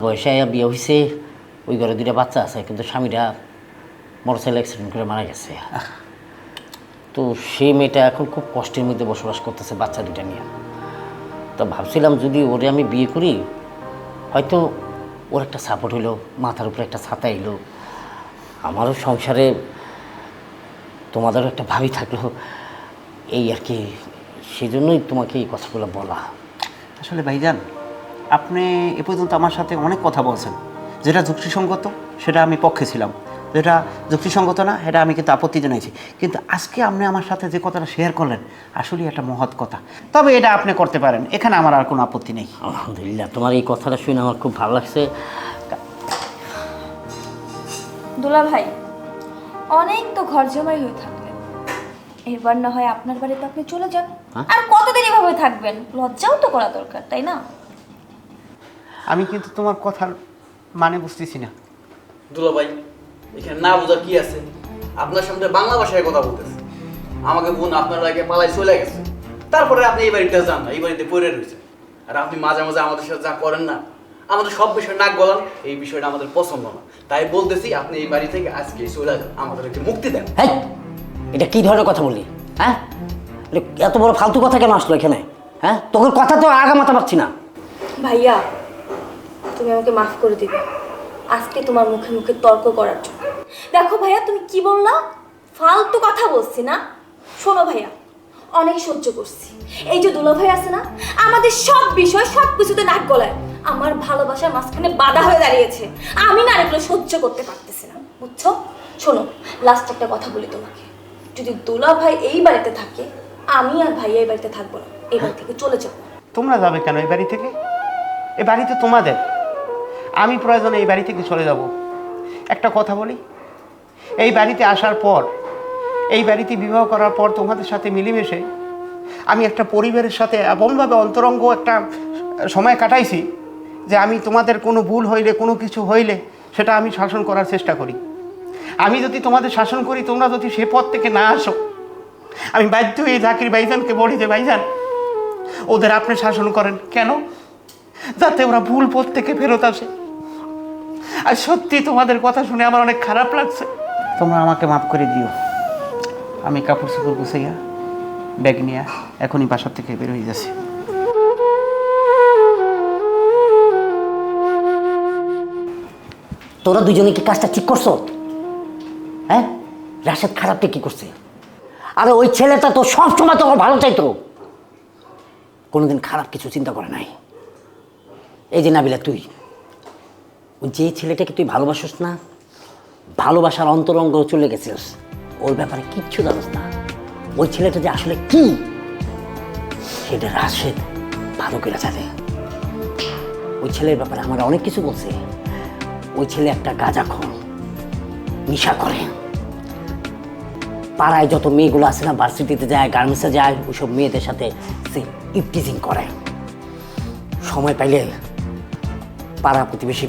বয়সে বিয়ে হয়েছে, ওই ঘরে দুইটা বাচ্চা আছে, কিন্তু স্বামীরা মোটরসাইকেল অ্যাক্সিডেন্ট করে মারা গেছে। তো সেই মেয়েটা এখন খুব কষ্টের মধ্যে বসবাস করতেছে বাচ্চা দুইটা নিয়ে। তো ভাবছিলাম যদি ওরে আমি বিয়ে করি, হয়তো ওর একটা সাপোর্ট হইলো, মাথার উপরে একটা ছাতা এলো, আমারও সংসারে তোমাদেরও একটা ভাবি থাকলো, এই আর কি। সেই জন্যই তোমাকে এই কথাগুলো বলা। আসলে ভাইজান, আপনি এ পর্যন্ত আমার সাথে অনেক কথা বলছেন, যেটা যুক্তিসঙ্গত সেটা আমি পক্ষে ছিলাম, যেটা যুক্তিসঙ্গত না সেটা আমি কিন্তু আপত্তি জানাইছি। কিন্তু আজকে আপনি আমার সাথে যে কথাটা শেয়ার করলেন আসলেই একটা মহৎ কথা। তবে এটা আপনি করতে পারেন, এখানে আমার আর কোনো আপত্তি নেই। আলহামদুলিল্লাহ, তোমার এই কথাটা শুনে আমার খুব ভালো লাগছে। দুলা ভাই, অনেক তো ঘর জমাই হয়ে থাকলেন, এবার না হয় আপনার বাড়িতে আপনি চলে যান। আর কতদিন এভাবে থাকবেন? লজ্জাও তো করা দরকার, তাই না? আমি কিন্তু তোমার কথার মানে বুঝতেছি না। দুলা ভাই, এখানে না বোঝার কি আছে? আপনার সামনে বাংলা ভাষায় কথা বলতেছে, আমাকে বোন আপনার আগে পালাই চলে গেছে, তারপরে আপনি এই বাড়িতে যান না, এই বাড়িতে পড়ে রয়েছে। আর আপনি মাঝে মাঝে আমাদের সাথে যা করেন না, আমাদের সব বিষয় নাক গলান, এই বিষয়টা আমাদের পছন্দ না। তাই বলতেছি আপনি এই বাড়ি থেকে আজকে চলে যান, আমাদের একটু মুক্তি দেন। হ্যাঁ, এটা কি ধরনের কথা বললি? হ্যাঁ, এত বড় ফালতু কথা কেন আসলো এখানে? হ্যাঁ, তোর কথা তো আগা মাথা পাচ্ছি না। ভাইয়া, তুমি আমাকে মাফ করে দিবে আজকে তোমার মুখে মুখে তর্ক করার জন্য। দেখো ভাইয়া, তুমি কি বললা? ফালতু কথা বলছি না? শোনো ভাইয়া, অনেক সহ্য করছি। এই যে দুলা ভাই আছে না, আমাদের সব বিষয় সব কিছুতে নাক গলায়, আমার ভালোবাসার মাঝখানে বাধা হয়ে দাঁড়িয়েছে। আমি না এগুলো সহ্য করতে পারতেছি না, বুঝছো? শোনো, লাস্ট একটা কথা বলি তোমাকে, যদি দুলা ভাই এই বাড়িতে থাকে, আমি আর ভাইয়া এই বাড়িতে থাকবো না, এই বাড়ি থেকে চলে যাবো। তোমরা যাবে কেন এই বাড়ি থেকে? এই বাড়ি তো তোমাদের। আমি প্রয়োজনে এই বাড়ি থেকে চলে যাব। একটা কথা বলি, এই বাড়িতে আসার পর, এই বাড়িতে বিবাহ করার পর তোমাদের সাথে মিলেমিশে আমি একটা পরিবারের সাথে এমনভাবে অন্তরঙ্গ একটা সময় কাটাইছি যে আমি তোমাদের কোনো ভুল হইলে, কোনো কিছু হইলে সেটা আমি শাসন করার চেষ্টা করি। আমি যদি তোমাদের শাসন করি, তোমরা যদি সে পথ থেকে না আসো, আমি বাধ্য হয়ে জাকির ভাইজানকে বলি যে ভাইজান, ওদের আপনি শাসন করেন। কেন? যাতে ওরা ভুল পথ থেকে ফেরত আসে। আর সত্যি তোমাদের কথা শুনে আমার অনেক খারাপ লাগছে। তোমরা আমাকে মাফ করে দিও। আমি কাপড় চোপড় গুছাইয়া ব্যাগ নিয়ে এখনই বাসার থেকে বের হয়ে যাচ্ছি। তোরা দুজনে কি কাজটা ঠিক করছো? হ্যাঁ, রাশেদ খারাপটা কি করছে? আরে ওই ছেলেটা তো সবসময় তোর ভালো চাইতো, কোনোদিন খারাপ কিছু চিন্তা করে নাই। এই যে নাবিলা, তুই ওই যে ছেলেটাকে তুই ভালোবাসিস না, ভালোবাসার অন্তরঙ্গ চলে গেছিস, ওর ব্যাপারে কিচ্ছু জানিস না। ওই ছেলেটা যে আসলে কি সেটা রাশেদ ভালো করে জানে। ওই ছেলের ব্যাপারে আমার অনেক কিছু বলছে। ওই ছেলে একটা গাঁজাখোর, নেশা করে। পাড়ায় যত মেয়েগুলো আছে না, ভার্সিটিতে যায়, গার্মেন্টসে যায়, ওইসব মেয়েদের সাথে সে ইপটিজিং করে। সময় পাইলে পাড়া প্রতিবেশী